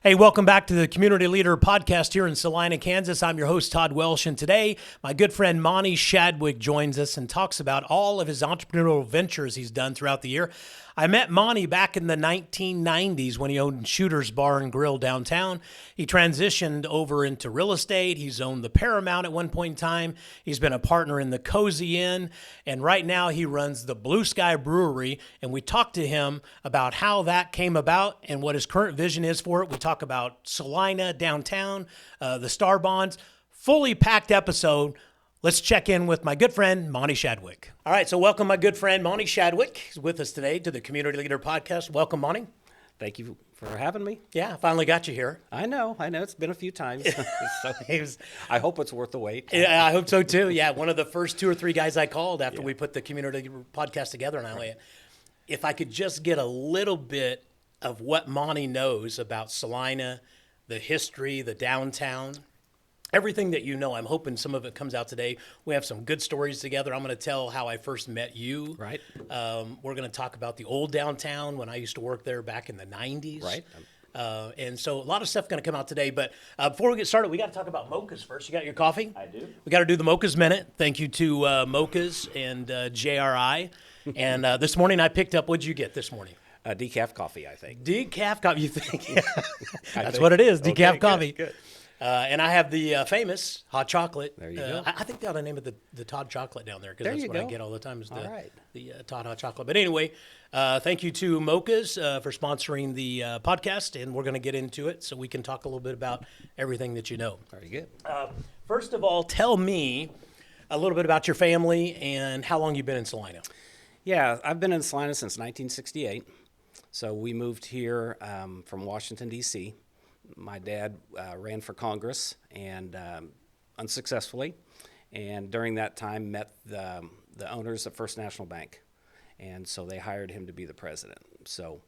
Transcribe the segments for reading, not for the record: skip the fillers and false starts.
Hey, welcome back to the Community Leader Podcast here in Salina, Kansas. I'm your host, Todd Welsh, and today my good friend Monte Shadwick joins us and talks about all of his entrepreneurial ventures he's done throughout the year. I met Monte back in the 1990s when he owned Shooter's Bar and Grill downtown. He transitioned over into real estate. He's owned the Paramount at one point in time. He's been a partner in the Cozy Inn, and right now he runs the Blue Sky Brewery, and we talked to him about how that came about and what his current vision is for it. We talk about Salina downtown, the Star Bonds, fully packed episode. Let's check in with my good friend, Monte Shadwick. All right, so welcome my good friend, Monte Shadwick. He's with us today to the Community Leader Podcast. Welcome, Monte. Thank you for having me. Yeah, I finally got you here. I know. It's been a few times. I hope it's worth the wait. Yeah, I hope so too. Yeah, one of the first two or three guys I called after we put the Community Leader Podcast together, and I went, if I could just get a little bit of what Monte knows about Salina, the history, the downtown, everything that you know. I'm hoping some of it comes out today. We have some good stories together. I'm going to tell how I first met you. Right. We're going to talk about the old downtown when I used to work there back in the 90s. Right. And so a lot of stuff going to come out today. But before we get started, we got to talk about mochas first. You got your coffee? I do. We got to do the Mochas Minute. Thank you to Mochas and JRI. And this morning I picked up, what'd you get this morning? Decaf coffee, I think. Decaf coffee, you think? Yeah. That's what it is, decaf coffee. Good. And I have the famous hot chocolate. There you go. I think they ought to name it the Todd chocolate down there because that's what I get all the time is the Todd hot chocolate. But anyway, thank you to Mochas for sponsoring the podcast, and we're going to get into it so we can talk a little bit about everything that you know. Very good. First of all, tell me a little bit about your family and how long you've been in Salina. Yeah, I've been in Salina since 1968. So we moved here from Washington, D.C. My dad ran for Congress and unsuccessfully, and during that time met the owners of First National Bank, and so they hired him to be the president. So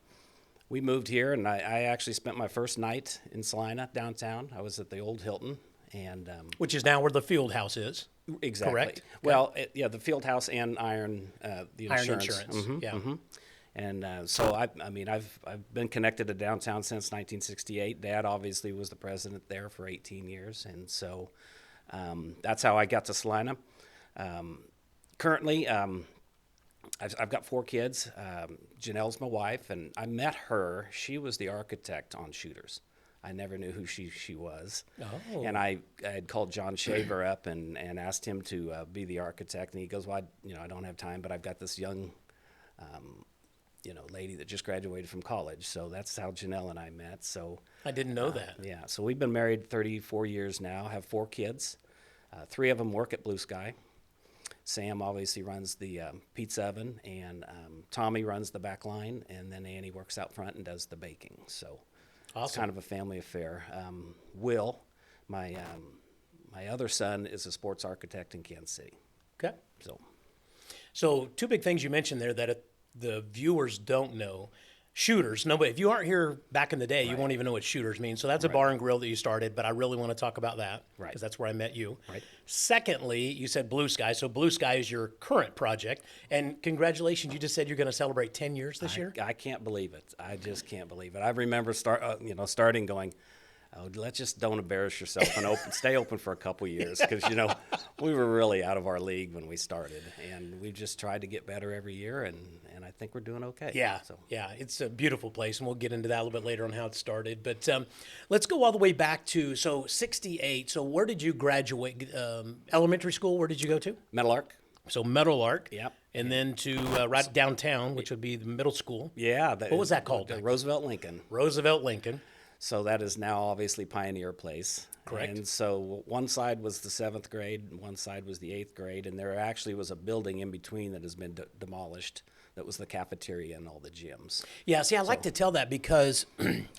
we moved here, and I actually spent my first night in Salina downtown. I was at the old Hilton, and which is now where the field house is. Exactly. Correct. Well, the field house and Iron the Iron insurance. Insurance. Mm-hmm, Yeah. Mm-hmm. And so I've been connected to downtown since 1968. Dad obviously was the president there for 18 years, and so that's how I got to Salina. Currently, I've got 4 kids. Janelle's my wife, and I met her. She was the architect on Shooters. I never knew who she was. Oh. And I had called John Shaver up and asked him to be the architect, and he goes, "Well, I don't have time, but I've got this young lady that just graduated from college." So that's how Janelle and I met. So I didn't know that. Yeah. So we've been married 34 years now, have 4 kids. 3 of them work at Blue Sky. Sam obviously runs the pizza oven, and Tommy runs the back line, and then Annie works out front and does the baking. So awesome. It's kind of a family affair. Will, my other son, is a sports architect in Kansas City. Okay. So 2 big things you mentioned there that the viewers don't know. Shooters. Nobody, if you aren't here back in the day, you won't even know what Shooters means. So that's a bar and grill that you started, but I really want to talk about that because that's where I met you. Right. Secondly, you said Blue Sky. So Blue Sky is your current project. And congratulations, you just said you're going to celebrate 10 years this year? I can't believe it. I just can't believe it. I remember starting going, "Oh, let's just don't embarrass yourself and stay open for a couple years," because we were really out of our league when we started, and we've just tried to get better every year, and I think we're doing okay. Yeah, yeah, it's a beautiful place, and we'll get into that a little bit later on how it started. But let's go all the way back to 68. So where did you graduate? Elementary school? Where did you go to? Meadowlark. So Meadowlark. Yep. And then to right downtown, which would be the middle school. Yeah. What was that called? Roosevelt Lincoln. Roosevelt Lincoln. So that is now obviously Pioneer Place. Correct. And so one side was the 7th grade, and one side was the 8th grade, and there actually was a building in between that has been demolished. That was the cafeteria and all the gyms. Yeah, see, I like to tell that because,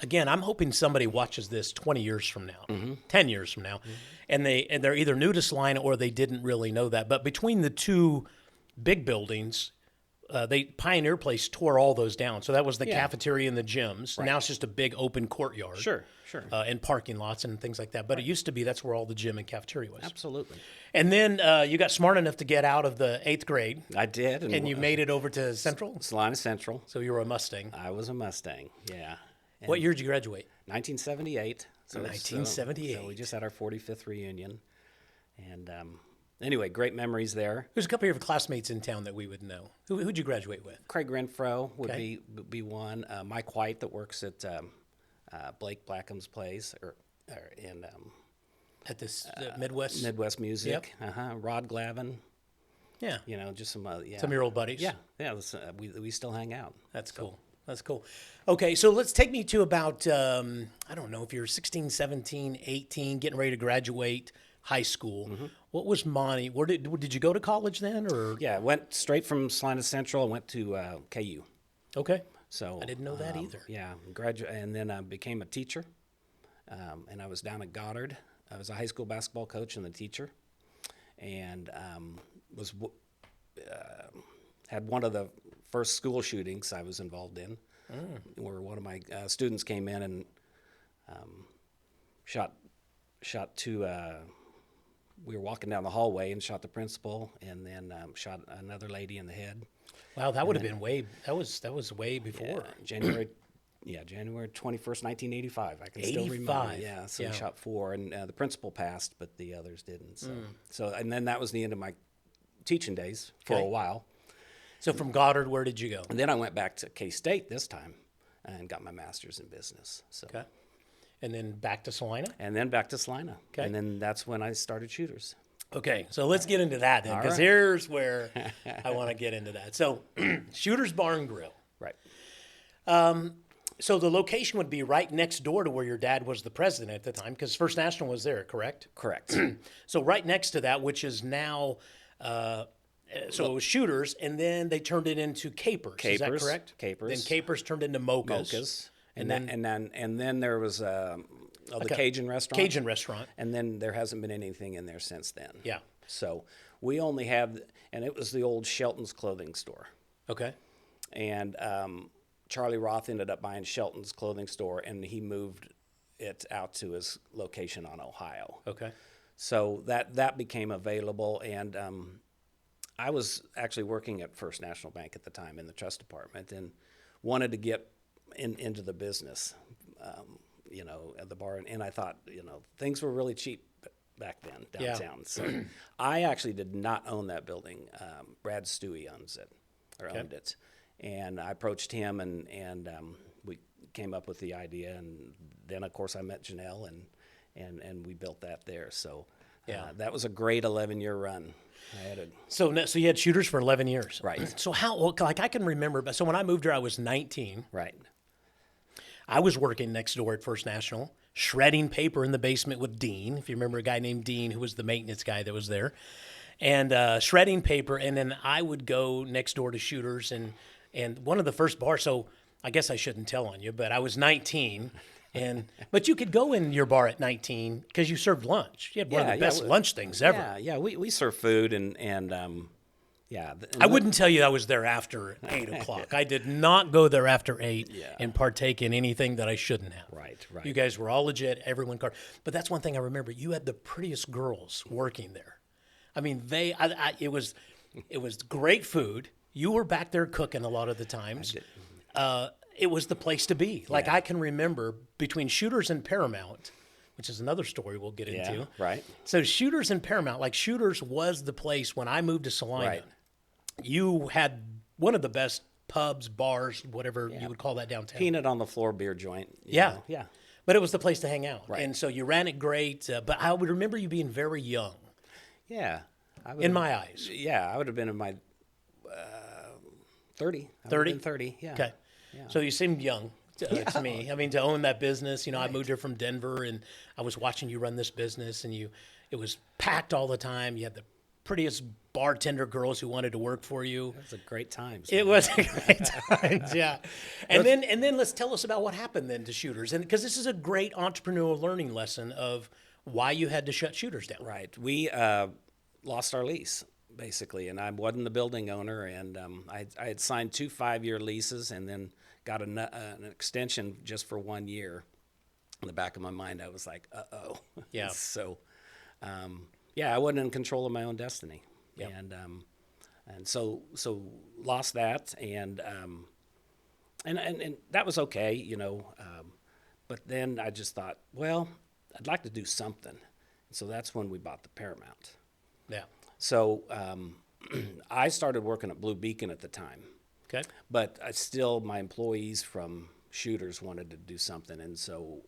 again, I'm hoping somebody watches this 20 years from now, 10 years from now, and they're either new to Salina or they didn't really know that. But between the 2 big buildings, Pioneer Place tore all those down. So that was the cafeteria and the gyms. Right. Now it's just a big open courtyard. Sure. And parking lots and things like that. But it used to be that's where all the gym and cafeteria was. Absolutely. And then you got smart enough to get out of the 8th grade. I did. And you made it over to Central? Salina Central. So you were a Mustang. I was a Mustang, yeah. What year did you graduate? 1978. So 1978. So we just had our 45th reunion. And anyway, great memories there. There's a couple of your classmates in town that we would know. Who'd you graduate with? Craig Renfro would Okay. be one. Mike White that works at Blake Blackham's place or in At this Midwest? Midwest Music. Rod Glavin. Yeah. You know, just some yeah. Some of your old buddies? Yeah, we still hang out. That's cool. That's cool. Okay, so let's take me to about, I don't know, if you're 16, 17, 18, getting ready to graduate high school. What was Monty? Where did you go to college then? Or Yeah, went straight from Salina Central and went to KU. Okay. So I didn't know that either. Yeah, and then I became a teacher, and I was down at Goddard. I was a high school basketball coach and the teacher, and had one of the first school shootings I was involved in, where one of my students came in and shot two. We were walking down the hallway and shot the principal, and then shot another lady in the head. Wow, that would have been way. That was way before. January 21st, 1985. I can still remember. 85. Yeah, so Yeah. we shot 4, and the principal passed, but the others didn't. So, and then that was the end of my teaching days for Okay. a while. So from Goddard, where did you go? And then I went back to K-State this time and got my master's in business. So, Okay. And then back to Salina? and then back to Salina. Okay. And then that's when I started Shooters. Okay, so let's get into that then, because right. here's where I want to get into that. So, Shooter's Bar and Grill. Right. So the location would be right next door to where your dad was the president at the time, because First National was there, correct? Correct. So right next to that, which is now, so it was Shooters, and then they turned it into Capers. Is that Capers, correct? Capers. Then Capers turned into Mocha's. Mocha's. And then there was the Cajun restaurant. Cajun restaurant. And then there hasn't been anything in there since then. Yeah. So we only have, and it was the old Shelton's clothing store. Okay. And Charlie Roth ended up buying Shelton's clothing store, and he moved it out to his location on Ohio. Okay. So that became available, and I was actually working at First National Bank at the time in the trust department, and wanted to get into the business, at the bar. And I thought, things were really cheap back then downtown. So I actually did not own that building. Brad Stewie owns it, or owned it. And I approached him, and we came up with the idea. And then, of course, I met Janelle, and we built that there. So that was a great 11-year run. So you had Shooters for 11 years. Right. So I can remember, so when I moved here, I was 19. Right. I was working next door at First National, shredding paper in the basement with Dean, if you remember a guy named Dean who was the maintenance guy that was there, and shredding paper. And then I would go next door to Shooters, and one of the first bars, so I guess I shouldn't tell on you, but I was 19. But you could go in your bar at 19 because you served lunch. You had one of the best lunch things ever. Yeah, we serve food, and I wouldn't tell you I was there after 8 o'clock. I did not go there after 8 and partake in anything that I shouldn't have. Right. You guys were all legit, everyone card. But that's one thing I remember. You had the prettiest girls working there. I mean, it was great food. You were back there cooking a lot of the times. It was the place to be. Like I can remember between Shooters and Paramount, which is another story we'll get into. Right. So Shooters and Paramount, like Shooters was the place when I moved to Salina. Right. You had one of the best pubs, bars, whatever you would call that downtown. Peanut on the floor beer joint. you Yeah. know? Yeah. But it was the place to hang out. Right. And so you ran it great. But I would remember you being very young Yeah. in my eyes. Yeah, I would have been in my 30. 30? 30, yeah. Okay. So you seemed young to me. I mean, to own that business, I moved here from Denver, and I was watching you run this business, and it was packed all the time. You had the prettiest bartender girls who wanted to work for you. It was a great time. It was a great time, yeah. And then let's tell us about what happened then to Shooters, and because this is a great entrepreneurial learning lesson of why you had to shut Shooters down. Right. We lost our lease, basically, and I wasn't the building owner, and I had signed 2 5-year leases and then got an extension just for 1 year. In the back of my mind, I was like, uh-oh. Yeah. So, I wasn't in control of my own destiny. Yep. And so lost that, and that was okay, But then I just thought, well, I'd like to do something. So that's when we bought the Paramount. Yeah. So I started working at Blue Beacon at the time. Okay. But my employees from Shooters wanted to do something, and so,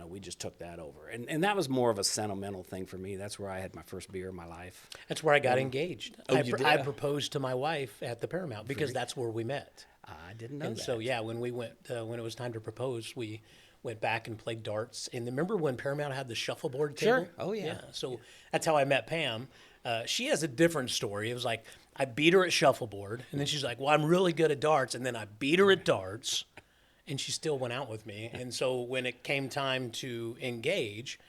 we just took that over. And that was more of a sentimental thing for me. That's where I had my first beer in my life. That's where I got engaged. Oh, you did? I proposed to my wife at the Paramount because that's where we met. I didn't know And that. so, yeah, when we went, when it was time to propose, we went back and played darts. And remember when Paramount had the shuffleboard table? Sure. Oh, yeah. So that's how I met Pam. She has a different story. It was like, I beat her at shuffleboard, and then she's like, well, I'm really good at darts. And then I beat her at darts, and she still went out with me. And so when it came time to engage,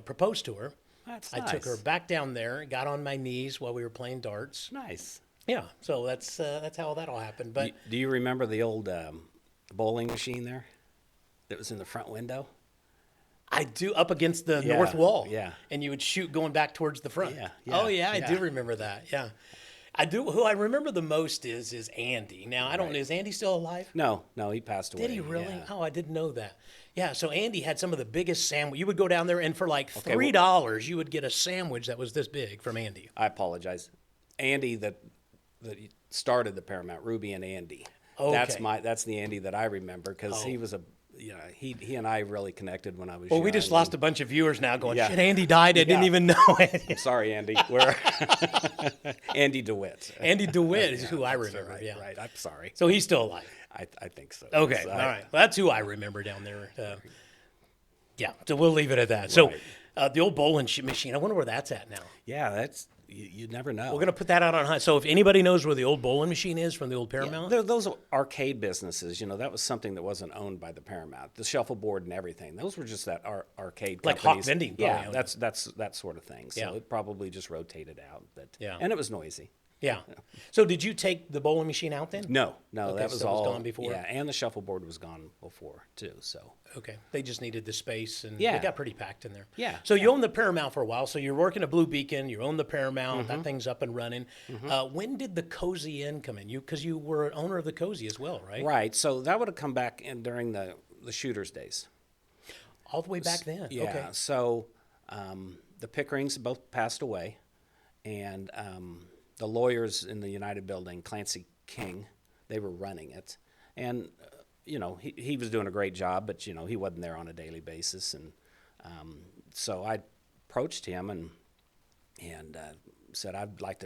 propose to her, That's I nice. took her back down there, got on my knees while we were playing darts. Nice. Yeah, so that's how that all happened. But Do you remember the old bowling machine there that was in the front window? I do, up against the Yeah, north wall. yeah. And you would shoot going back towards the front. Yeah, Oh, yeah, I yeah. do remember that. Yeah. I do. Who I remember the most is Andy. Now, I don't know, is Andy still alive? No, he passed away. Did he really? Yeah. Oh, I didn't know that. Yeah, so Andy had some of the biggest sandwich. You would go down there, and for like Okay, $3, you would get a sandwich that was this big from Andy. I apologize. Andy that started the Paramount, Ruby and Andy. Okay. That's the Andy that I remember because he was he and I really connected when I was Well, young. we just lost a bunch of viewers now going, Yeah. shit, Andy died. I didn't Yeah. even know it. I'm sorry, Andy. We're Andy DeWitt. Andy DeWitt is who I That's remember. right, Yeah. right. I'm sorry. So he's still alive. I think so. Okay, So all right. Well, that's who I remember down there. Yeah, so we'll leave it at that. So Right. the old bowling machine, I wonder where that's at now. Yeah, that's you never know. We're going to put that out on hunt. So if anybody knows where the old bowling machine is from the old Paramount, Those arcade businesses, that was something that wasn't owned by the Paramount. The shuffleboard and everything, those were just that arcade Like Hawk companies. Vending probably Yeah, owned that's that sort of thing. So Yeah. it probably just rotated out. But Yeah. and it was noisy. yeah. So did you take the bowling machine out then? No, Okay, that was so it was all gone before? Yeah, and the shuffleboard was gone before too. So Okay. They just needed the space, and Yeah. it got pretty packed in there. Yeah, So you owned the Paramount for a while. So you're working at Blue Beacon. You own the Paramount. Mm-hmm. That thing's up and running. When did the Cozy Inn come in? Because you were an owner of the Cozy as well, right? right, so that would have come back in during the Shooters days. All the way back then. Yeah. Okay. So the Pickerings both passed away, and the lawyers in the United Building, Clancy King, they were running it, and he was doing a great job, but he wasn't there on a daily basis, and so I approached him and said I'd like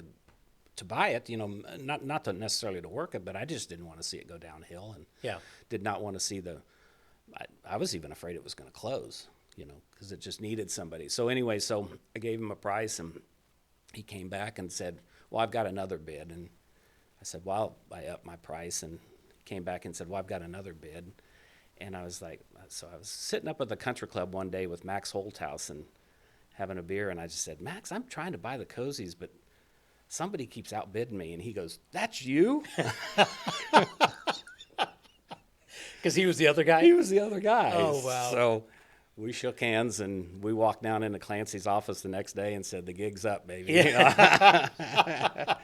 to buy it, not to necessarily to work it, but I just didn't want to see it go downhill, and Yeah. did not want to see I was even afraid it was going to close, because it just needed somebody. So anyway, so I gave him a price, and he came back and said, well, I've got another bid. And I said, well, I upped my price, and he came back and said, well, I've got another bid. And I was like, so I was sitting up at the country club one day with Max Holthouse and having a beer, and I just said, Max, I'm trying to buy the Cozies, but somebody keeps outbidding me. And he goes, that's you? Because he was the other guy? He was the other guy. Oh, wow. So we shook hands, and we walked down into Clancy's office the next day and said, the gig's up, baby. Yeah.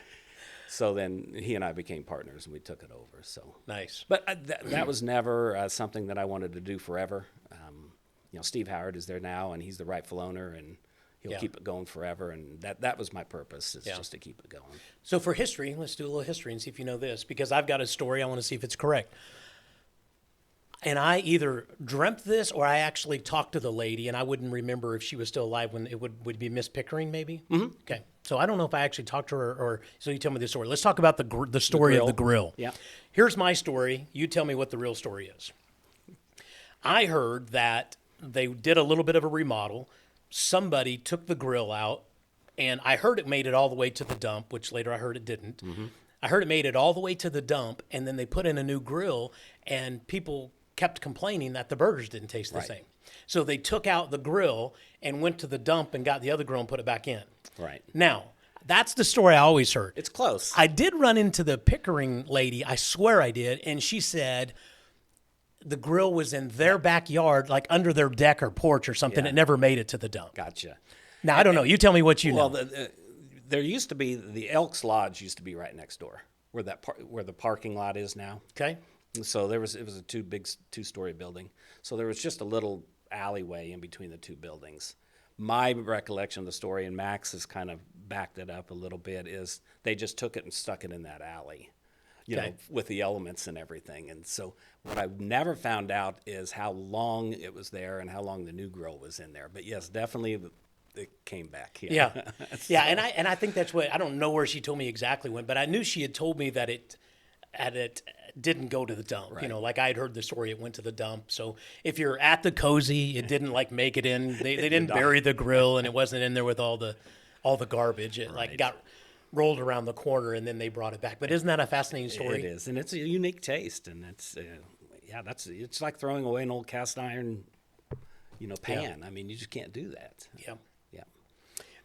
So then he and I became partners, and we took it over. So, Nice. but that was never something that I wanted to do forever. Steve Howard is there now, and he's the rightful owner, and he'll Yeah. keep it going forever. And that was my purpose, is Yeah. just to keep it going. So for history, let's do a little history and see if you know this, because I've got a story. I want to see if it's correct. And I either dreamt this or I actually talked to the lady, and I wouldn't remember if she was still alive when it would be Miss Pickering, maybe? Mm-hmm. Okay. So I don't know if I actually talked to her or so you tell me the story. Let's talk about the story of the grill. Yeah. Here's my story. You tell me what the real story is. I heard that they did a little bit of a remodel. Somebody took the grill out, and I heard it made it all the way to the dump, which later I heard it didn't. Mm-hmm. I heard it made it all the way to the dump, and then they put in a new grill, and people kept complaining that the burgers didn't taste the same. So they took out the grill and went to the dump and got the other grill and put it back in. Right. Now, that's the story I always heard. It's close. I did run into the Pickering lady, I swear I did, and she said the grill was in their backyard, like under their deck or porch or something. Yeah. It never made it to the dump. Gotcha. Now, I don't know. You tell me what you know. Well, there used to be the Elks Lodge used to be right next door, where the parking lot is now. Okay. So it was a two-story building. So there was just a little alleyway in between the two buildings. My recollection of the story, and Max has kind of backed it up a little bit, is they just took it and stuck it in that alley, you know, with the elements and everything. And so what I've never found out is how long it was there and how long the new grill was in there. But yes, definitely it came back. Yeah. Yeah. And I think that's what, I don't know where she told me exactly when, but I knew she had told me that it didn't go to the dump. You know, like I had heard the story, it went to the dump. So if you're at the Cozy, it didn't like make it in. They didn't bury the grill, and it wasn't in there with all the garbage. It like got rolled around the corner, and then they brought it back. But isn't that a fascinating story? It is, and it's a unique taste, and it's it's like throwing away an old cast iron, pan. Yeah. I mean, you just can't do that. Yeah, yeah.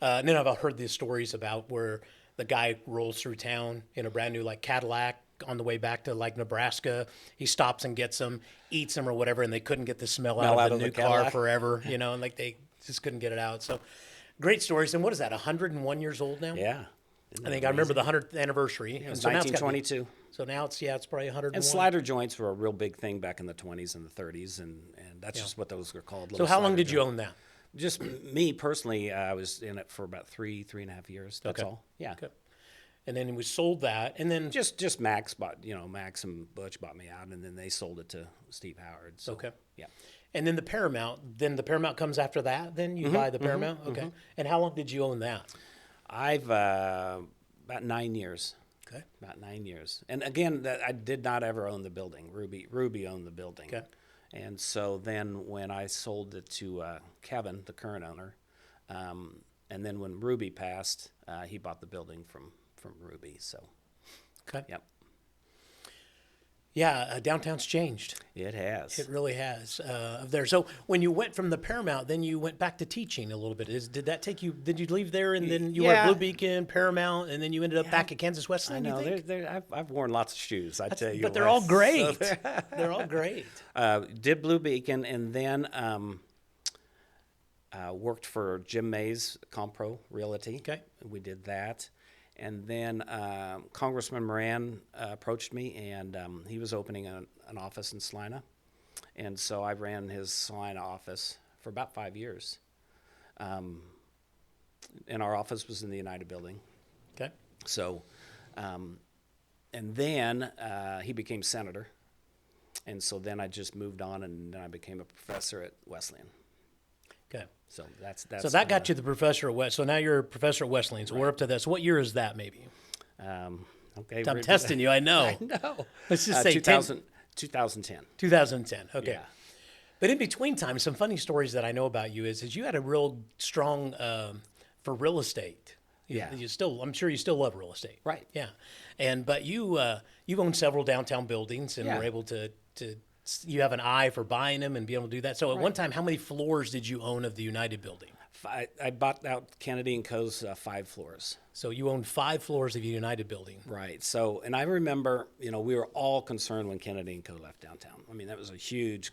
And then I've heard these stories about where the guy rolls through town in a brand new like Cadillac on the way back to like Nebraska. He stops and gets them, eats them or whatever, and they couldn't get the smell out of the new car forever, and like they just couldn't get it out. So great stories. And what is that, 101 years old now? Yeah. I think I remember the 100th anniversary. It was 1922. So now it's probably 101. And slider joints were a real big thing back in the 20s and the 30s, and that's just what those were called. So how long did you own that? Just me personally, I was in it for about three and a half years. That's all. Yeah. Okay. And then we sold that, and then just Max bought, Max and Butch bought me out, and then they sold it to Steve Howard. So, okay. Yeah. And then the Paramount comes after that. Then you buy the Paramount. Okay. Mm-hmm. And how long did you own that? I've about 9 years. Okay. About 9 years. And again, I did not ever own the building. Ruby owned the building. Okay. And so then when I sold it to Kevin, the current owner, and then when Ruby passed, he bought the building from Ruby. So. Okay. Yep. Yeah, downtown's changed. It has. It really has. There. So when you went from the Paramount, then you went back to teaching a little bit. Did that take you? Did you leave there and then you were at Blue Beacon, Paramount, and then you ended up back at Kansas Wesleyan? I know. I've worn lots of shoes. I tell you. But they're all great. So they're all great. Did Blue Beacon, and then worked for Jim Mays, Compro Realty. Okay. We did that. And then Congressman Moran approached me, and he was opening an office in Salina. And so I ran his Salina office for about 5 years. And our office was in the United Building. Okay. So, and then he became senator. And so then I just moved on, and then I became a professor at Wesleyan. Okay. So that's so that got you the professor at West. So now you're a professor at Wesleyan. So we're up to this. What year is that, maybe? Okay. I'm testing you. I know. I know. Let's just say 2010. 2010. Okay. Yeah. But in between time, some funny stories that I know about you is you had a real strong for real estate. Yeah. I'm sure you still love real estate. Right. Yeah. But you've owned several downtown buildings and were able to you have an eye for buying them and be able to do that. So at one time, how many floors did you own of the United Building? I bought out Kennedy & Co.'s 5 floors. So you owned 5 floors of the United Building. Right. So, and I remember, we were all concerned when Kennedy & Co. left downtown. I mean, that was a huge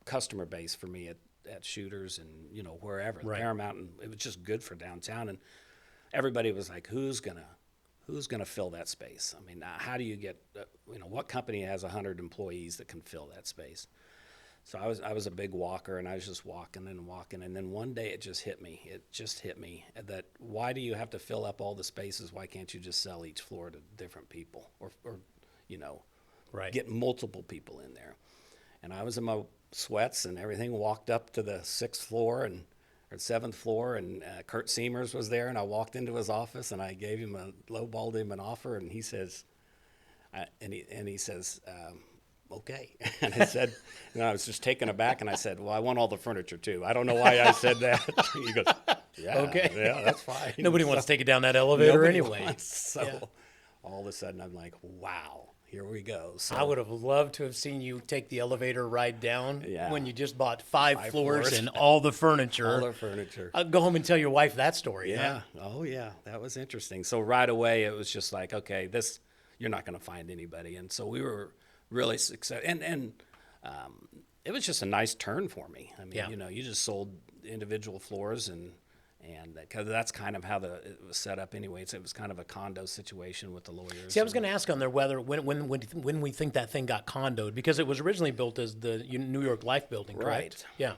customer base for me at Shooters and, wherever, Paramount. And it was just good for downtown. And everybody was like, who's gonna fill that space? I mean, how do you get, what company has 100 employees that can fill that space? So I was a big walker, and I was just walking, and then one day it just hit me. That why do you have to fill up all the spaces? Why can't you just sell each floor to different people, or get multiple people in there? And I was in my sweats and everything, walked up to the 6th floor or 7th floor, and Kurt Seamers was there, and I walked into his office, and I gave him lowballed him an offer, and he says, okay. And I said, I was just taken aback, and I said, well, I want all the furniture too. I don't know why I said that. He goes, okay, yeah, that's fine. Nobody wants to take it down that elevator anyway. So all of a sudden, I'm like, wow. Here we go. So, I would have loved to have seen you take the elevator ride down when you just bought 5 floors and all the furniture. All the furniture. I'll go home and tell your wife that story. Yeah. Huh? Oh, yeah. That was interesting. So right away, it was just like, okay, you're not going to find anybody. And so we were really successful. And it was just a nice turn for me. I mean, you just sold individual floors, and And because that's kind of how it was set up anyway. It was kind of a condo situation with the lawyers. See, I was going to ask on there whether when we think that thing got condoed, because it was originally built as the New York Life building, correct? Right. Yeah.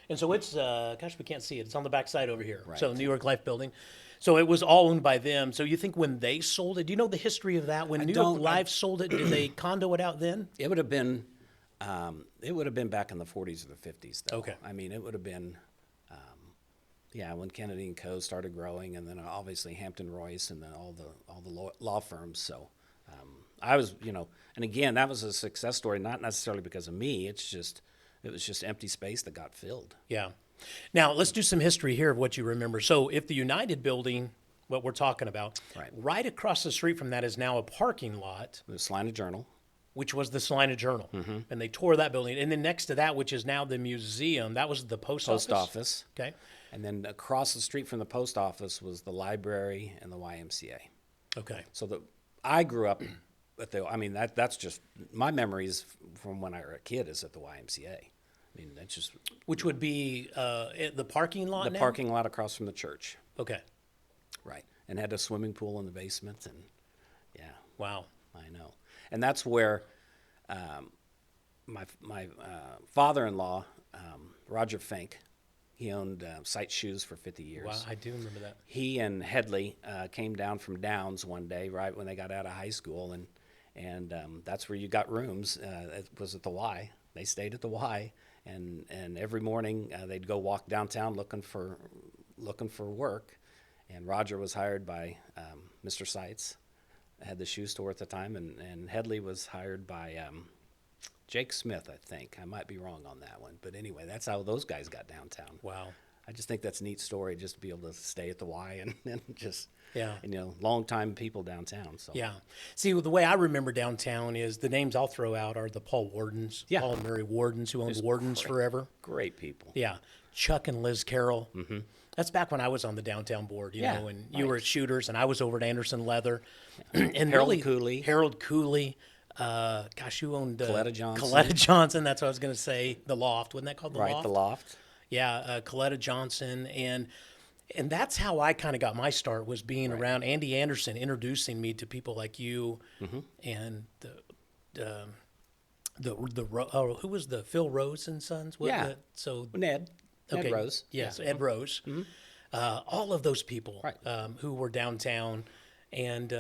And so it's, gosh, we can't see it. It's on the back side over here. Right. So New York Life building. So it was all owned by them. So you think when they sold it, do you know the history of that? When New York Life sold it, did they condo it out then? It would have been back in the 40s or the 50s, though. Okay. I mean, it would have been, when Kennedy and Co. started growing, and then obviously Hampton Royce, and then all the law firms. So I was, and again, that was a success story, not necessarily because of me. It was just empty space that got filled. Yeah. Now, let's do some history here of what you remember. So if the United building, what we're talking about, right across the street from that is now a parking lot. The Salina Journal. Which was the Salina Journal. Mm-hmm. And they tore that building. And then next to that, which is now the museum, that was the post office. Okay. And then across the street from the post office was the library and the YMCA. Okay. So I grew up at that's just my memories from when I was a kid is at the YMCA. I mean, that's just... Which would be the parking lot The parking lot across from the church. Okay. Right. And had a swimming pool in the basement. And, yeah. Wow. I know. And that's where my father-in-law, Roger Fink, he owned Sight Shoes for 50 years. Wow, I do remember that. He and Headley came down from Downs one day, right when they got out of high school, and that's where you got rooms. It was at the Y. They stayed at the Y, and every morning they'd go walk downtown looking for work. And Roger was hired by Mr. Sights, had the shoe store at the time, and Headley was hired by Jake Smith, I think. I might be wrong on that one, but anyway, that's how those guys got downtown. Wow. I just think that's a neat story, just to be able to stay at the Y and just, yeah, long time people downtown. So yeah. See, the way I remember downtown is the names I'll throw out are the Paul Wardens, Paul and Mary Wardens, who owned Wardens forever. Great people. Yeah. Chuck and Liz Carroll. Mm-hmm. That's back when I was on the downtown board, you know, and you were at Shooters, and I was over at Anderson Leather. And Harold Cooley. Harold Cooley. Gosh, who owned Coletta Johnson? Coletta Johnson. That's what I was going to say. The Loft. Wasn't that called the Loft? Right, the Loft. Yeah, Coletta Johnson. And that's how I kind of got my start, was being around Andy Anderson, introducing me to people like you, and who was the Phil Rose and Sons? Ned. Okay. Ed Rose. Yes, Ed Rose. Mm-hmm. All of those people who were downtown, and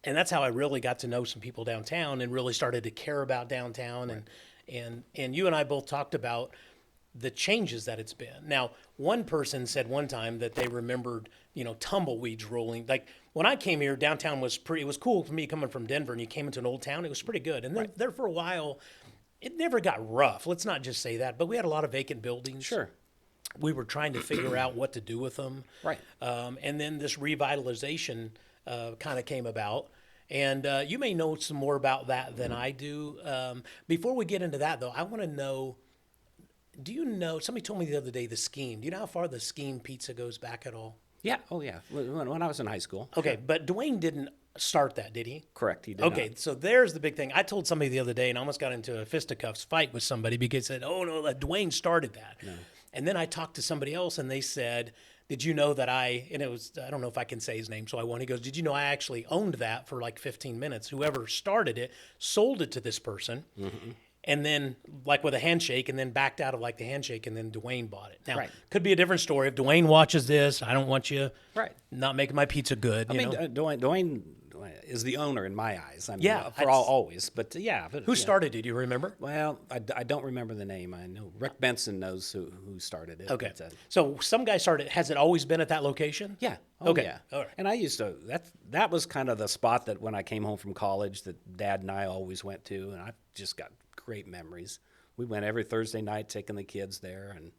that's how I really got to know some people downtown and really started to care about downtown. And you and I both talked about the changes that it's been. Now, one person said one time that they remembered, tumbleweeds rolling. Like when I came here, downtown was it was cool for me coming from Denver, and you came into an old town. It was pretty good. And then there for a while, it never got rough. Let's not just say that, but we had a lot of vacant buildings. Sure. We were trying to figure out what to do with them. Right. And then this revitalization kind of came about. And you may know some more about that than I do. Before we get into that, though, I want to know, do you know, somebody told me the other day the Scheme. Do you know how far the Scheme Pizza goes back at all? Yeah. Oh, yeah. When I was in high school. Okay, but Dwayne didn't start that, did he? Correct, he did Okay, not. so there's the big thing. I told somebody the other day, and I almost got into a fisticuffs fight with somebody because they said, oh, no, Dwayne started that. No. And then I talked to somebody else, and they said, did you know that I don't know if I can say his name, so I won't. He goes, did you know I actually owned that for like 15 minutes? Whoever started it sold it to this person, and then like with a handshake, and then backed out of like the handshake, and then Dwayne bought it. Now, could be a different story. If Dwayne watches this, I don't want you not making my pizza good. Dwayne is the owner in my eyes. Always. But who started it? Do you remember? Well, I don't remember the name. I know Rick Benson knows who started it. Okay. So some guy started. Has it always been at that location? Yeah. Okay. Yeah. All right. And I used to. That was kind of the spot that when I came home from college, that Dad and I always went to, and I just got great memories. We went every Thursday night, taking the kids there, and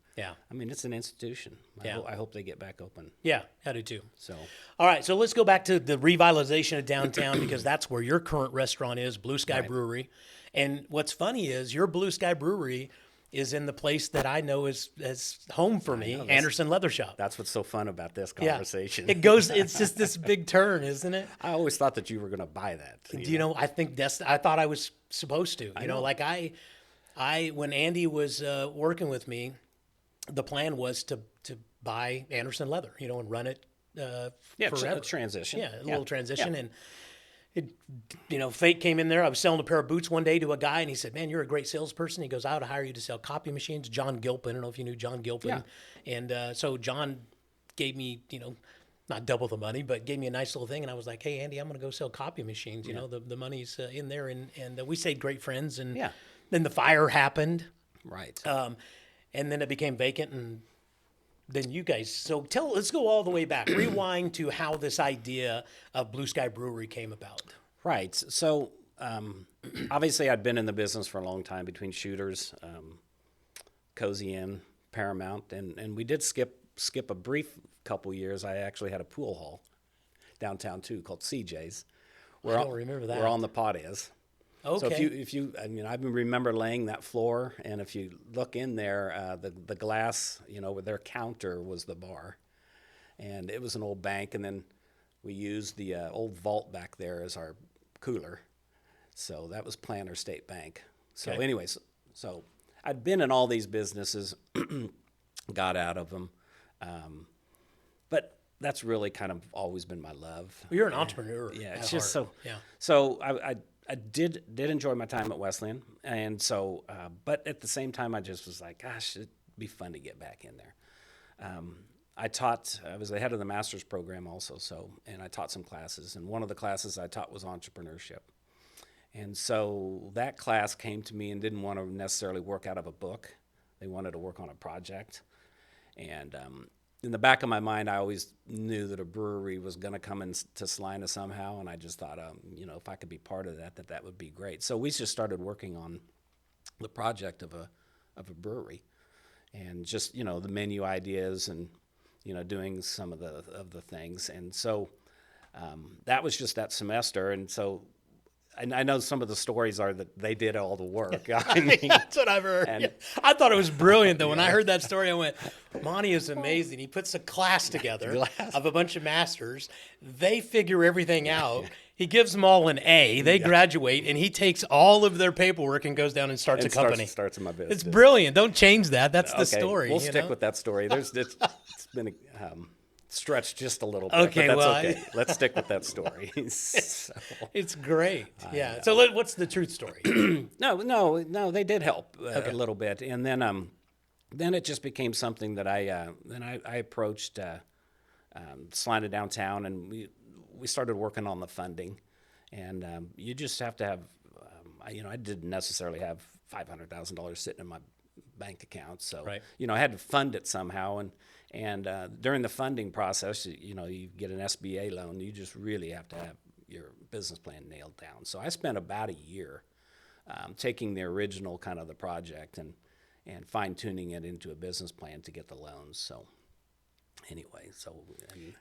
I mean, it's an institution. I hope they get back open. Yeah, I do too. So, all right, so let's go back to the revitalization of downtown because that's where your current restaurant is, Blue Sky Brewery. And what's funny is your Blue Sky Brewery is in the place that I know is home for me, Anderson Leather Shop. That's what's so fun about this conversation. Yeah. It's just this big turn, isn't it? I always thought that you were going to buy that. I think I thought I was supposed to. Like I when Andy was working with me, the plan was to buy Anderson Leather, and run it Yeah, forever. transition. Yeah, a little transition. Yeah. And fate came in there. I was selling a pair of boots one day to a guy, and he said, "Man, you're a great salesperson." He goes, "I would hire you to sell copy machines." John Gilpin, I don't know if you knew John Gilpin. Yeah. And so John gave me, not double the money, but gave me a nice little thing. And I was like, "Hey, Andy, I'm going to go sell copy machines. The money's in there." And we stayed great friends. And Yeah. then the fire happened. Right. And then it became vacant, and then you guys. So let's go all the way back. Rewind to how this idea of Blue Sky Brewery came about. Right. So obviously, I'd been in the business for a long time between Shooters, Cozy Inn, Paramount, and we did skip a brief couple years. I actually had a pool hall downtown too called CJ's. I don't remember that. Where On the Pot is. Okay. So I remember laying that floor, and if you look in there, the glass, with their counter was the bar, and it was an old bank, and then we used the old vault back there as our cooler. So that was Planter State Bank. So Okay. anyways, so I'd been in all these businesses, got out of them, but that's really kind of always been my love. Well, you're an entrepreneur. Yeah, at it's just heart. so. Yeah. So I did enjoy my time at Wesleyan, and so but at the same time I just was like, gosh, it'd be fun to get back in there. I was the head of the master's program also, and I taught some classes, and one of the classes I taught was entrepreneurship. And so that class came to me and didn't want to necessarily work out of a book. They wanted to work on a project. And in the back of my mind, I always knew that a brewery was going to come into Salina somehow, and I just thought, if I could be part of that would be great. So we just started working on the project of a brewery, and just the menu ideas and doing some of the things. And so that was just that semester, and so. And I know some of the stories are that they did all the work. I mean, That's what I've heard. and- Yeah. I thought it was brilliant, though. When I heard that story, I went, Monty is amazing. He puts a class together of a bunch of masters. They figure everything out. He gives them all an A. They graduate, and he takes all of their paperwork and goes down and starts a company. Starts in my business. It's brilliant. Don't change that. That's the story. We'll stick with that story. It's been stretched just a little bit. Okay, but that's well, okay. Let's stick with that story. So, It's great. Yeah. So what's the truth story? no, they did help a little bit, and then it just became something that I approached Salina downtown, and we started working on the funding, and you just have to have, I didn't necessarily have $500,000 sitting in my bank account, so Right. I had to fund it somehow, and during the funding process, you get an SBA loan, you just really have to have your business plan nailed down. So I spent about a year taking the original kind of the project and fine tuning it into a business plan to get the loans. So anyway,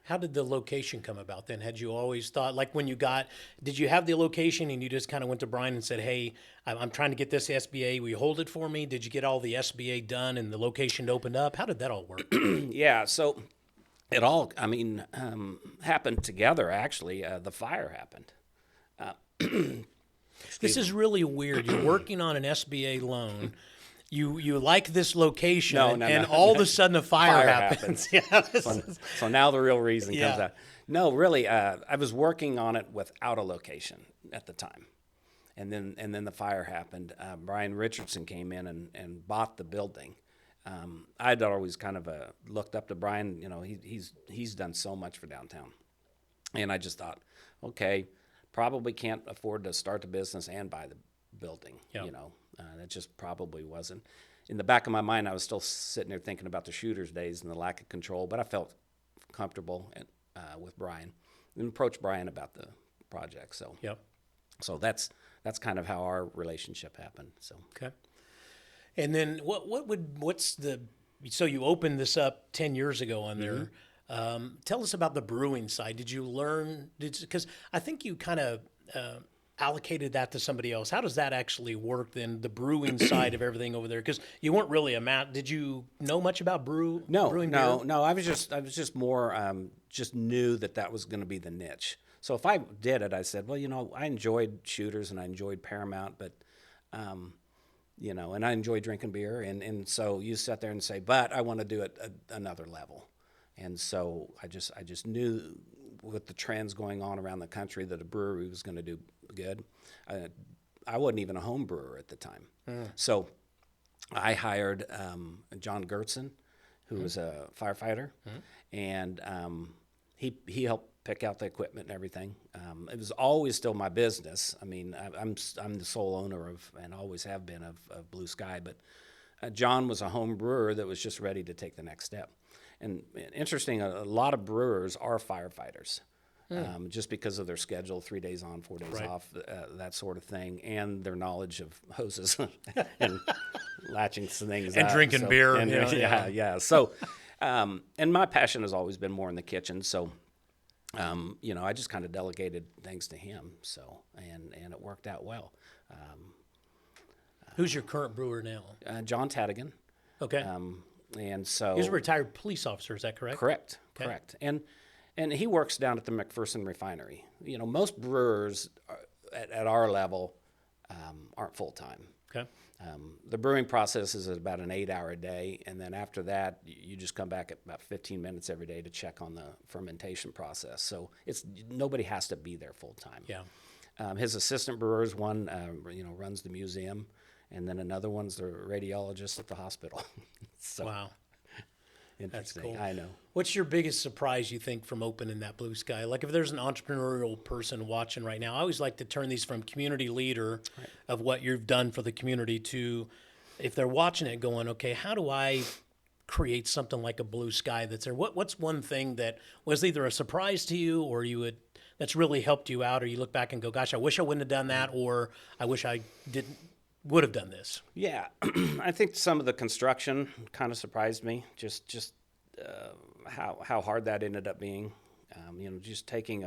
How did the location come about then? Had you always thought, like when did you have the location and you just kind of went to Brian and said, "Hey, I'm trying to get this SBA. Will you hold it for me?" Did you get all the SBA done and the location opened up? How did that all work? yeah, so it all, happened together, actually. The fire happened. This is really weird. You're working on an SBA loan. You like this location, No. all of a sudden a fire happens. Yeah, So now the real reason Yeah. comes out. No, really, I was working on it without a location at the time. And then the fire happened. Brian Richardson came in and bought the building. I'd always kind of looked up to Brian. He's done so much for downtown. And I just thought, okay, probably can't afford to start the business and buy the building, Yeah. That just probably wasn't. In the back of my mind, I was still sitting there thinking about the Shooters days and the lack of control, but I felt comfortable with Brian and approached Brian about the project. So, Yep. so that's kind of how our relationship happened. So, Okay. And then so you opened this up 10 years ago on there. Tell us about the brewing side. Did you learn, because I think you kind of allocated that to somebody else. How does that actually work then, the brewing side of everything over there? Because you weren't really did you know much about brewing beer? No. I was just more, just knew that was going to be the niche. So if I did it, I said, well, I enjoyed Shooters and I enjoyed Paramount, but and I enjoy drinking beer, and so you sit there and say, but I want to do it another level. And so I just knew with the trends going on around the country that a brewery was going to do good. I wasn't even a home brewer at the time. So I hired John Gertzen, who was a firefighter, and he helped pick out the equipment and everything. It was always still my business. I mean, I'm the sole owner of, and always have been, of Blue Sky, but John was a home brewer that was just ready to take the next step. And interesting, a lot of brewers are firefighters, just because of their schedule, 3 days on, 4 days off, that sort of thing, and their knowledge of hoses and latching some things and up. drinking beer. And, yeah. So, and my passion has always been more in the kitchen. So, I just kind of delegated things to him. So, and it worked out well. Who's your current brewer now? John Tadigan. Okay. And so He's a retired police officer, is that correct? Correct. And he works down at the McPherson refinery. Most brewers at our level aren't full time. Okay. The brewing process is about an 8-hour day, and then after that, you just come back at about 15 minutes every day to check on the fermentation process. So nobody has to be there full time. Yeah. His assistant brewers, one runs the museum, and then another one's the radiologist at the hospital. So, wow. Interesting. That's cool. I know. What's your biggest surprise, you think, from opening that Blue Sky? Like, if there's an entrepreneurial person watching right now, I always like to turn these from community leader of what you've done for the community to, if they're watching it going, okay, how do I create something like a Blue Sky that's there? What's one thing that was either a surprise to you or that's really helped you out, or you look back and go, gosh, I wish I wouldn't have done that, or I wish I would have done this? Yeah, I think some of the construction kind of surprised me. Just how hard that ended up being. Just taking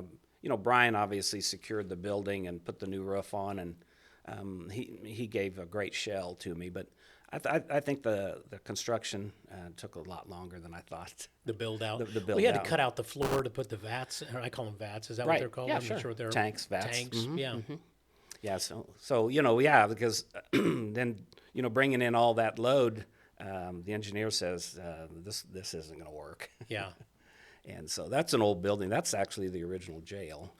Brian obviously secured the building and put the new roof on, and he gave a great shell to me. But I think the construction took a lot longer than I thought. The build out. The build well, you had out. to cut out the floor to put the vats. Or I call them vats. Is that Right. what they're called? Yeah, I'm sure. not sure what they're Tanks, vats. Tanks. Mm-hmm, Yeah. Mm-hmm. Yeah, so because then bringing in all that load, the engineer says this isn't going to work. Yeah. And so that's an old building. That's actually the original jail.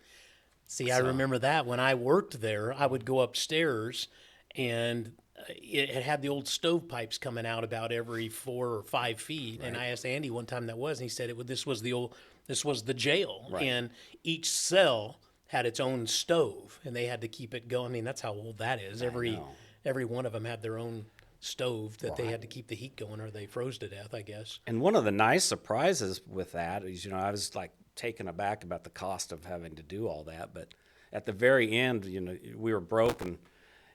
See, I remember that when I worked there, I would go upstairs, and it had the old stovepipes coming out about every 4 or 5 feet. Right. And I asked Andy one time that was, and he said this was the jail, right. And each cell had its own stove, and they had to keep it going. I mean, that's how old that is. Every one of them had their own stove that they had to keep the heat going, or they froze to death, I guess. And one of the nice surprises with that is, I was like taken aback about the cost of having to do all that. But at the very end, we were broke,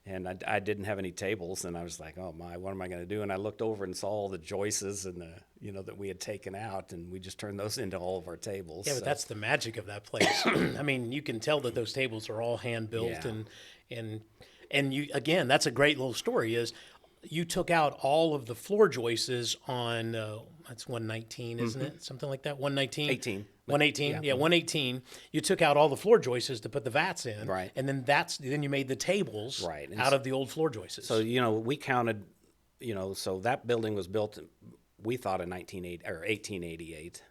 and I didn't have any tables, and I was like, oh my, what am I going to do? And I looked over and saw all the joists and that we had taken out, and we just turned those into all of our tables. Yeah, but that's the magic of that place. I mean, you can tell that those tables are all hand built, and you, again, that's a great little story. Is you took out all of the floor joists on that's 119, isn't it? Something like that. 119. 18. 118, yeah, 118. You took out all the floor joists to put the vats in, right? And then you made the tables out of the old floor joists. So we counted, so that building was built, we thought in 1888.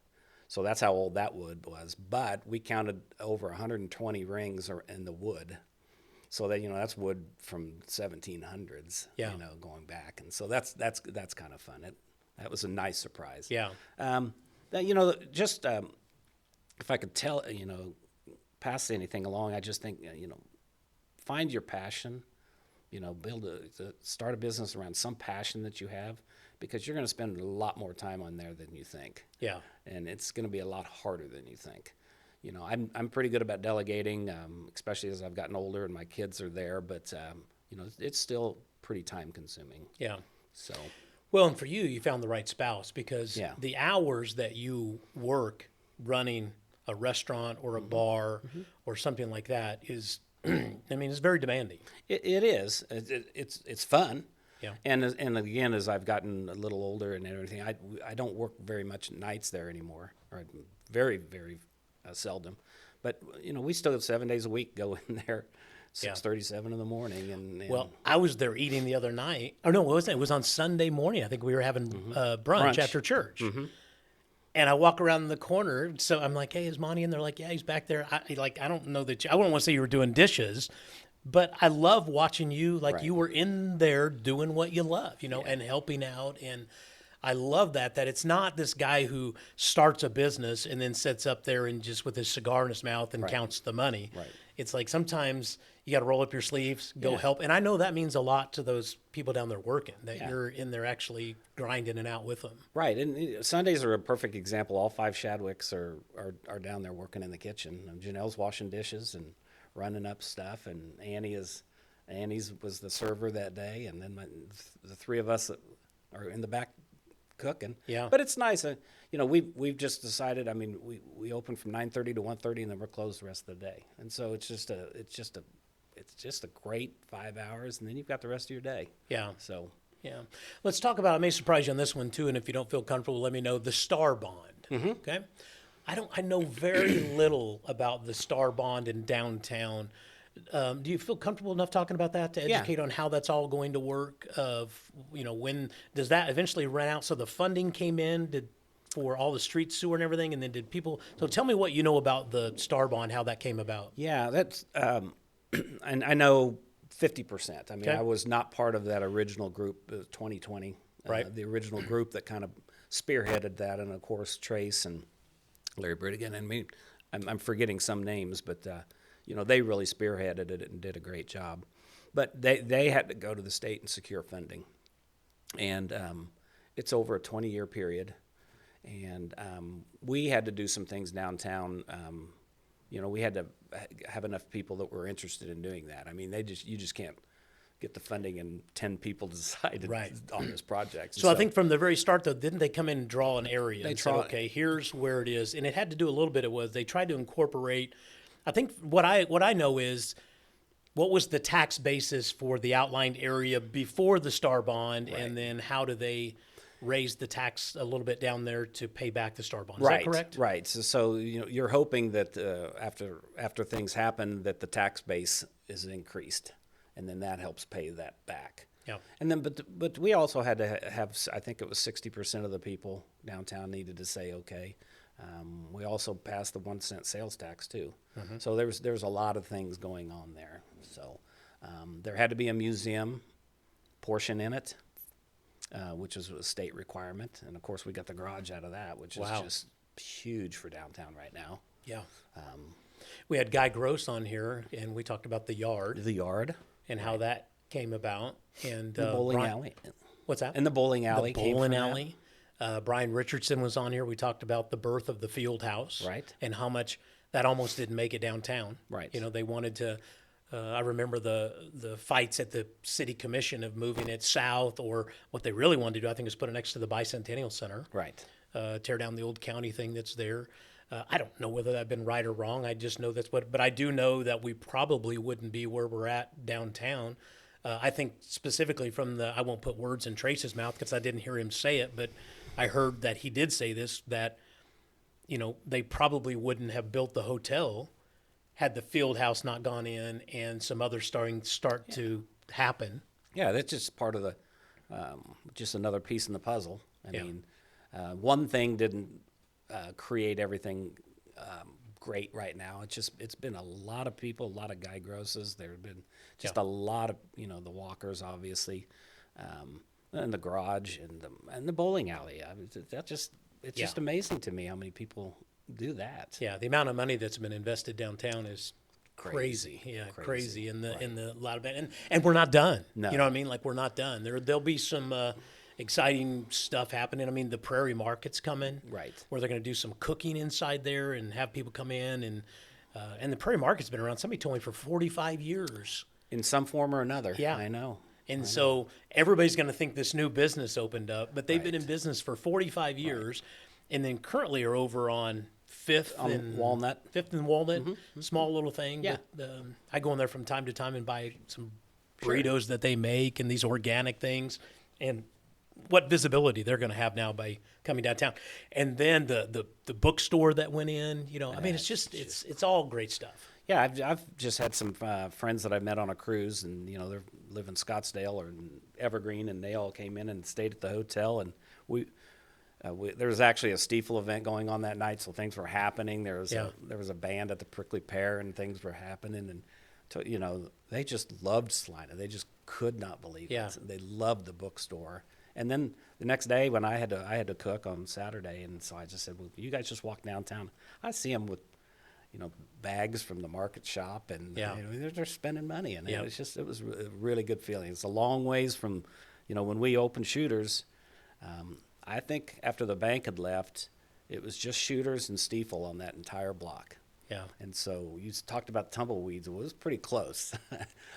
So that's how old that wood was. But we counted over 120 rings in the wood. So that that's wood from 1700s, going back, and so that's kind of fun. That was a nice surprise. Yeah. If I could tell, pass anything along, I just think, find your passion, start a business around some passion that you have, because you're going to spend a lot more time on there than you think. Yeah. And it's going to be a lot harder than you think. I'm pretty good about delegating, especially as I've gotten older and my kids are there, but, it's still pretty time consuming. Yeah. So. Well, and for you found the right spouse, because the hours that you work running a restaurant or a bar or something like that is, it's very demanding. It is. It's fun. Yeah. And again, as I've gotten a little older and everything, I don't work very much nights there anymore, or very, very seldom. But we still have 7 days a week go in there 6:37 in the morning. And Well, I was there eating the other night. Oh, no, what was it? It was on Sunday morning. I think we were having brunch after church. And I walk around the corner. So I'm like, hey, is Monty? And they're like, yeah, he's back there. I don't know that I wouldn't want to say you were doing dishes, but I love watching you. Like you were in there doing what you love, and helping out. And I love that it's not this guy who starts a business and then sits up there and just with his cigar in his mouth and counts the money. Right. It's like sometimes you got to roll up your sleeves, go help. And I know that means a lot to those people down there working, that you're in there actually grinding it out with them. Right. And Sundays are a perfect example. All 5 Shadwicks are down there working in the kitchen. Janelle's washing dishes and running up stuff, and Annie's was the server that day, and then the 3 of us are in the back cooking. Yeah. But it's nice. We've just decided. I mean, we open from 9:30 to 1:30, and then we're closed the rest of the day. And so it's just a great 5 hours, and then you've got the rest of your day. Yeah. So yeah, let's talk about. I may surprise you on this one too, and if you don't feel comfortable, let me know. The Star Bond. Okay. I know very little about the Star Bond in downtown. Do you feel comfortable enough talking about that to educate on how that's all going to work? When does that eventually run out? So the funding came in for all the street sewer and everything, and then did people? So tell me what you know about the Star Bond, how that came about. Yeah, that's and I know 50%. I mean, I was not part of that original group, 2020, the original group that kind of spearheaded that, and of course Trace and Larry Britigan. I mean, I'm forgetting some names, but they really spearheaded it and did a great job. But they had to go to the state and secure funding, and it's over a 20-year period. And we had to do some things downtown. We had to have enough people that were interested in doing that. I mean, you just can't get the funding and 10 people decided on this project. So I think from the very start, though, didn't they come in and draw an area and say, okay, here's where it is? And it had to do a little bit. It was they tried to incorporate. I think what I know is what was the tax basis for the outlined area before the Star Bond, and then how do they raise the tax a little bit down there to pay back the Star Bond? Is that correct? Right. So you're hoping that after things happen that the tax base is increased, and then that helps pay that back. Yeah. And then, but we also had to have, I think it was 60% of the people downtown needed to say okay. We also passed the 1 cent sales tax too. So there's a lot of things going on there. So there had to be a museum portion in it, which is a state requirement, and of course we got the garage out of that, which is just huge for downtown right now. Yeah. We had Guy Gross on here, and we talked about the yard. The yard. And how that came about. And the bowling alley. What's that? And the bowling alley. The bowling alley. Brian Richardson was on here. We talked about the birth of the field house. Right. And how much that almost didn't make it downtown. Right. They wanted to, I remember the fights at the city commission of moving it south, or what they really wanted to do, I think, is put it next to the Bicentennial Center. Right. Tear down the old county thing that's there. I don't know whether that's been right or wrong. I just know but I do know that we probably wouldn't be where we're at downtown. I think specifically from I won't put words in Trace's mouth because I didn't hear him say it, but I heard that he did say this, that, they probably wouldn't have built the hotel had the field house not gone in and some other start to happen. Yeah, that's just part of the, just another piece in the puzzle. I mean, one thing didn't create everything great right now. It's been a lot of people, a lot of Guy Grosses. There have been just a lot of, the walkers, obviously, and the garage and the bowling alley. I mean, it's just amazing to me how many people do that. Yeah, the amount of money that's been invested downtown is crazy. Yeah, crazy in the lot of it, and we're not done. No. You know what I mean? Like, we're not done. There'll be some exciting stuff happening. I mean, the Prairie Market's coming, right? Where they're going to do some cooking inside there and have people come in, and the Prairie Market's been around. Somebody told me for 45 years in some form or another. Yeah, I know. And so everybody's going to think this new business opened up, but they've been in business for 45 years, and then currently are over on Fifth and Walnut. Small little thing. Yeah. But, I go in there from time to time and buy some burritos that they make and these organic things, and what visibility they're going to have now by coming downtown. And then the bookstore that went in. I mean, it's all great stuff. Yeah, I've just had some friends that I met on a cruise, and they live in Scottsdale or in Evergreen, and they all came in and stayed at the hotel. And there was actually a Stiefel event going on that night, so things were happening. There was a band at the Prickly Pear, and things were happening. And they just loved Salina. They just could not believe it. They loved the bookstore. And then the next day, when I had to cook on Saturday, and so I just said, "Well, you guys just walk downtown." I see them with bags from the market shop, and they're spending money, and it was a really good feeling. It's a long ways from, when we opened Shooters. I think after the bank had left, it was just Shooters and Stiefel on that entire block. Yeah. And so you talked about tumbleweeds. It was pretty close.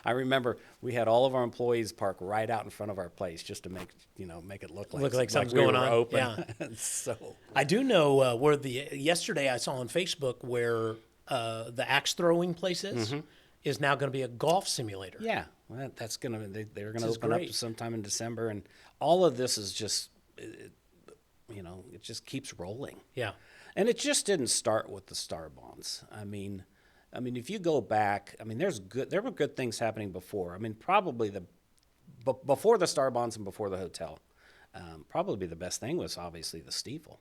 I remember we had all of our employees park right out in front of our place just to make it look like something's we going were on. Open. Yeah. So I do know where yesterday I saw on Facebook where the axe throwing place is now going to be a golf simulator. yeah, well, they're gonna open up great. sometime in December, and all of this is just it just keeps rolling. Yeah. And it just didn't start with the Star Bonds. I mean, if you go back, there were good things happening before. I mean, probably before the Star Bonds and before the hotel, probably the best thing was obviously the Stiefel.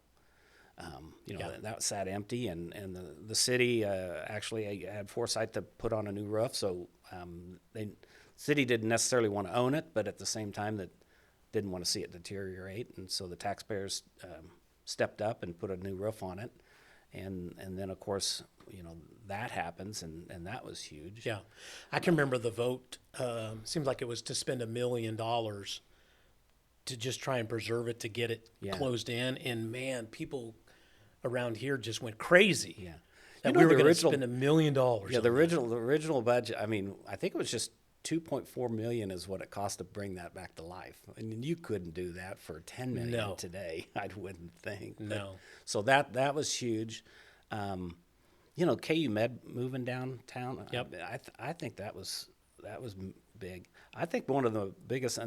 That sat empty, and the city actually had foresight to put on a new roof. So the city didn't necessarily want to own it, but at the same time that didn't want to see it deteriorate, and so the taxpayers stepped up and put a new roof on it, and then of course that happens, and that was huge. Yeah, I can remember the vote. Seemed like it was to spend $1 million to just try and preserve it, to get it closed in, and man, people around here just went crazy. Yeah, that we were going to spend $1 million. Yeah, the original budget. I think it was just $2.4 million is what it cost to bring that back to life. And you couldn't do that for $10 million today, I wouldn't think. No. So that was huge. KU Med moving downtown. Yep. I think that was big. I think one of the biggest, I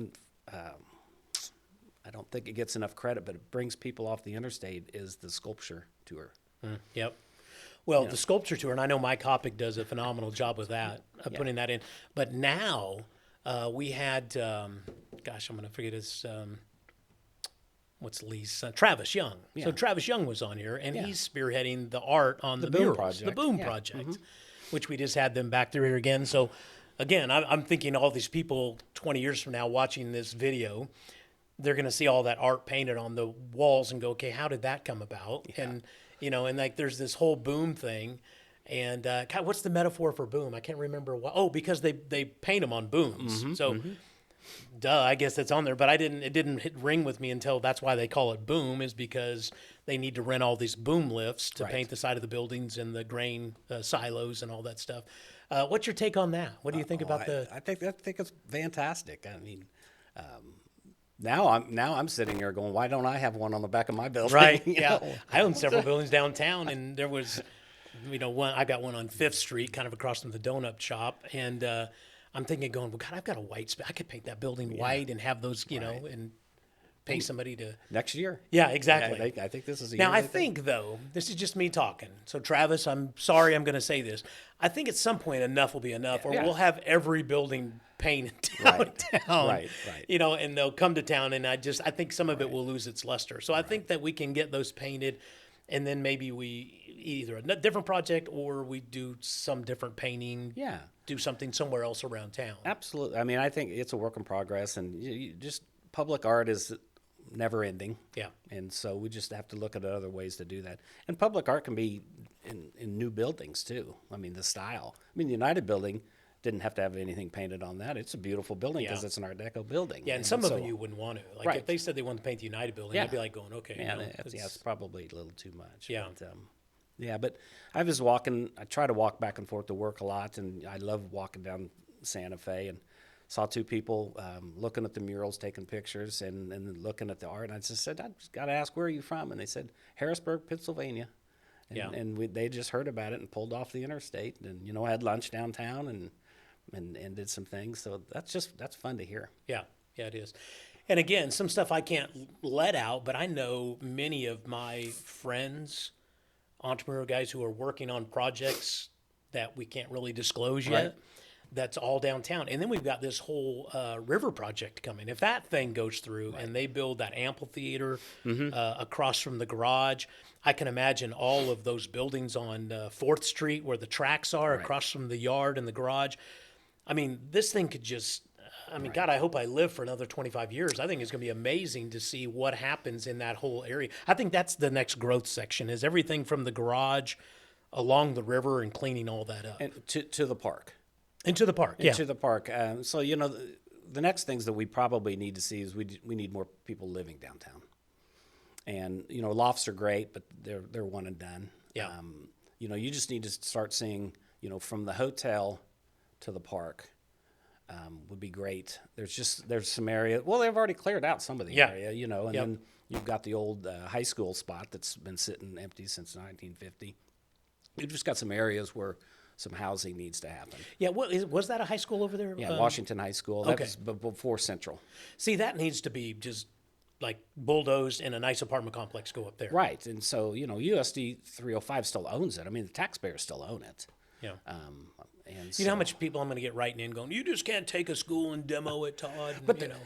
don't think it gets enough credit, but it brings people off the interstate, is the sculpture tour. Yep. Well, the sculpture tour, and I know Mike Hoppick does a phenomenal job with that, putting that in. But now we had, I'm going to forget his, what's Lee's son? Travis Young. Yeah. So Travis Young was on here, and he's spearheading the art on the Boom murals, Project. the Boom Project, which we just had them back through here again. So, again, I'm thinking all these people 20 years from now watching this video, they're going to see all that art painted on the walls and go, okay, how did that come about? Yeah. And there's this whole boom thing. And what's the metaphor for boom? I can't remember. Because they paint them on booms. Duh, I guess that's on there. But it didn't ring with me until that's why they call it boom, is because they need to rent all these boom lifts to paint the side of the buildings and the grain silos and all that stuff. What's your take on that? What do you think about I think it's fantastic. I mean, Now I'm sitting here going, why don't I have one on the back of my building? Right. Yeah. I own several buildings downtown, and there was, I got one on 5th Street, kind of across from the donut shop, and I'm thinking, going, well, God, I've got a white space. I could paint that building white and have those, and pay somebody to next year. Yeah, exactly. I think this is a now. year I think though, this is just me talking. So Travis, I'm sorry, I'm going to say this. I think at some point enough will be enough, or we'll have every building painted downtown. Right. And they'll come to town, and I think some of it will lose its luster. So I think that we can get those painted, and then maybe we either a different project or we do some different painting. Yeah. Do something somewhere else around town. Absolutely. I mean, I think it's a work in progress, and just public art is never ending. Yeah. And so we just have to look at other ways to do that. And public art can be in new buildings too. I mean, the style. I mean, the United Building didn't have to have anything painted on that. It's a beautiful building because it's an Art Deco building. Yeah, and some of them you wouldn't want to. Like if they said they wanted to paint the United Building, I'd be like going, okay. Yeah, it's probably a little too much. Yeah. But I was walking. I try to walk back and forth to work a lot, and I love walking down Santa Fe, and saw two people looking at the murals, taking pictures, and looking at the art. And I just said, I just got to ask, where are you from? And they said, Harrisburg, Pennsylvania. And they just heard about it and pulled off the interstate, and I had lunch downtown and did some things. So that's fun to hear. Yeah, it is. And again, some stuff I can't let out, but I know many of my friends, entrepreneurial guys who are working on projects that we can't really disclose Right. yet. That's all downtown. And then we've got this whole river project coming. If that thing goes through and they build that amphitheater across from the garage, I can imagine all of those buildings on 4th Street where the tracks are across from the yard and the garage. I mean, this thing could just, I mean, God, I hope I live for another 25 years. I think it's going to be amazing to see what happens in that whole area. I think that's the next growth section, is everything from the garage along the river and cleaning all that up. And to the park. Into the park, yeah. Into the park. So, you know, the next things that we probably need to see is we need more people living downtown. And, you know, lofts are great, but they're one and done. Yeah. You know, you just need to start seeing, you know, from the hotel to the park would be great. There's some area. Well, they've already cleared out some of the area, you know, and then you've got the old high school spot that's been sitting empty since 1950. You've just got some areas where some housing needs to happen. Yeah, was that a high school over there? Yeah, Washington High School. That okay. was before Central. See, that needs to be just like bulldozed and a nice apartment complex go up there. Right, and so, you know, USD 305 still owns it. I mean, the taxpayers still own it. Yeah. And You know how much people I'm going to get writing in going, you just can't take a school and demo it, Todd. And, But you know.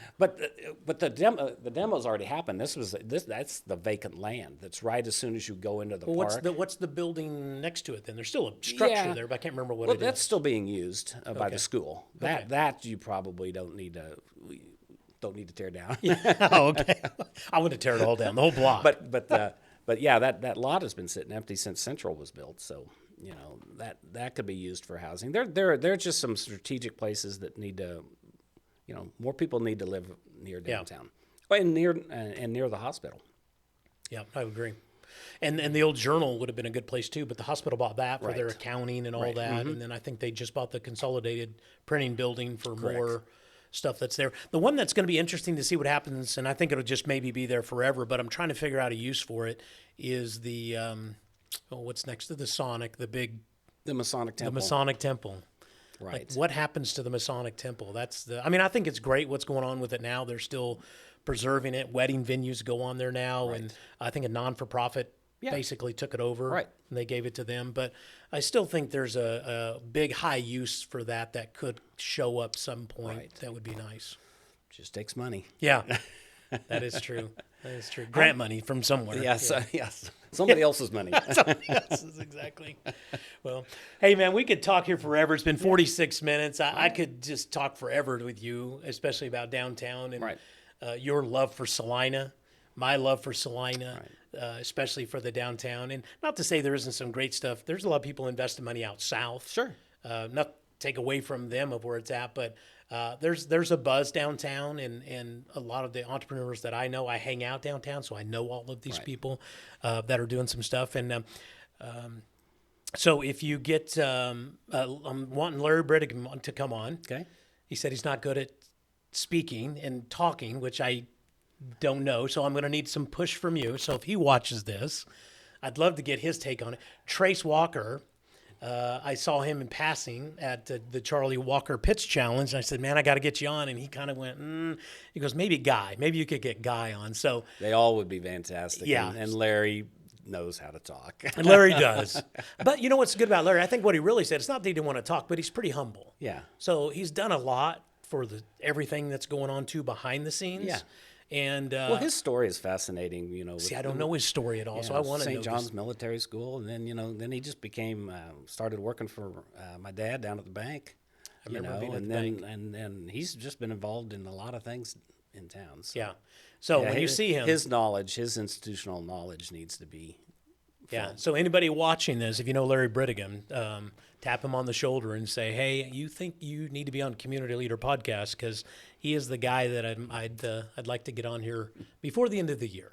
but the demo's already happened. That's the vacant land. That's right as soon as you go into the Well, park. what's the building next to it then? There's still a structure there, but I can't remember what Well, it that's is. still being used by the school. Okay. That you probably don't need to tear down. Oh, okay. I want to tear it all down, the whole block. But yeah, that lot has been sitting empty since Central was built. So, you know, that could be used for housing. There are just some strategic places that need to, you know, more people need to live near downtown, and near the hospital. Yeah, I would agree. And the old Journal would have been a good place too, but the hospital bought that for their Right. accounting and all that. And then I think they just bought the consolidated printing building for more stuff that's there. The one that's going to be interesting to see what happens, and I think it'll just maybe be there forever, but I'm trying to figure out a use for it, is the, what's next to the Sonic, the Masonic Temple. Masonic Temple. Right. Like, what happens to the Masonic Temple? I mean, I think it's great what's going on with it now. They're still preserving it. Wedding venues go on there now. And I think a non-for-profit basically took it over. Right. And they gave it to them. But I still think there's a big high use for that could show up some point. Right. That would be nice. Just takes money. Yeah, that is true. That is true. Grant money from somewhere. Yes, yes. Somebody else's money. Yes, exactly. Well, hey, man, we could talk here forever. It's been 46 minutes. I could just talk forever with you, especially about downtown and your love for Salina, my love for Salina, especially for the downtown. And not to say there isn't some great stuff. There's a lot of people investing money out south. Sure. Not take away from them of where it's at, but there's a buzz downtown, and a lot of the entrepreneurs that I know, I hang out downtown, so I know all of these people that are doing some stuff. And so if you get, I'm wanting Larry Brigham to come on. Okay. He said he's not good at speaking and talking, which I don't know, so I'm going to need some push from you. So if he watches this, I'd love to get his take on it. Trace Walker. I saw him in passing at the Charlie Walker Pitch Challenge, and I said, man, I got to get you on. And he kind of went, He goes, maybe you could get Guy on. So They all would be fantastic. Yeah. And Larry knows how to talk. and Larry does. But you know what's good about Larry? I think what he really said, it's not that he didn't want to talk, but he's pretty humble. Yeah. So he's done a lot for everything that's going on, too, behind the scenes. Yeah. And Well, his story is fascinating, you know. see, I don't know his story at all, so I want to know. St. John's Military School, and then, then he just became, started working for my dad down at the bank. I remember being at and the then, bank. And he's just been involved in a lot of things in town. So. Yeah. So when you see him, his knowledge, his institutional knowledge needs to be. yeah. So anybody watching this, if you know Larry Brigham, tap him on the shoulder and say, "Hey, you think you need to be on Community Leader Podcast because he is the guy that I'd like to get on here before the end of the year.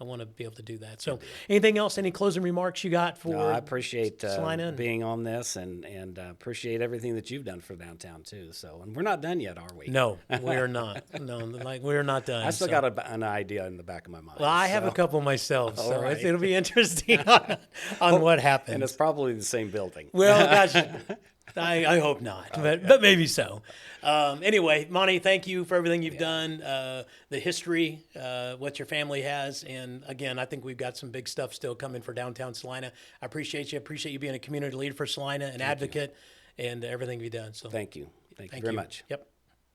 I want to be able to do that." So, anything else? Any closing remarks you got for? No, I appreciate Salina? being on this, and appreciate everything that you've done for downtown too. So, and we're not done yet, are we? No, we are not. No, like we're not done. I still got an idea in the back of my mind. Well, I have a couple myself, so right. it'll be interesting on what happens. and it's probably the same building. Well, gosh, I hope not, but maybe so. Anyway, Monte, thank you for everything you've done, the history, what your family has. And again, I think we've got some big stuff still coming for downtown Salina. I appreciate you. Appreciate you being a community leader for Salina, an advocate, and everything you've done. So Thank you. Thank you very much. Yep.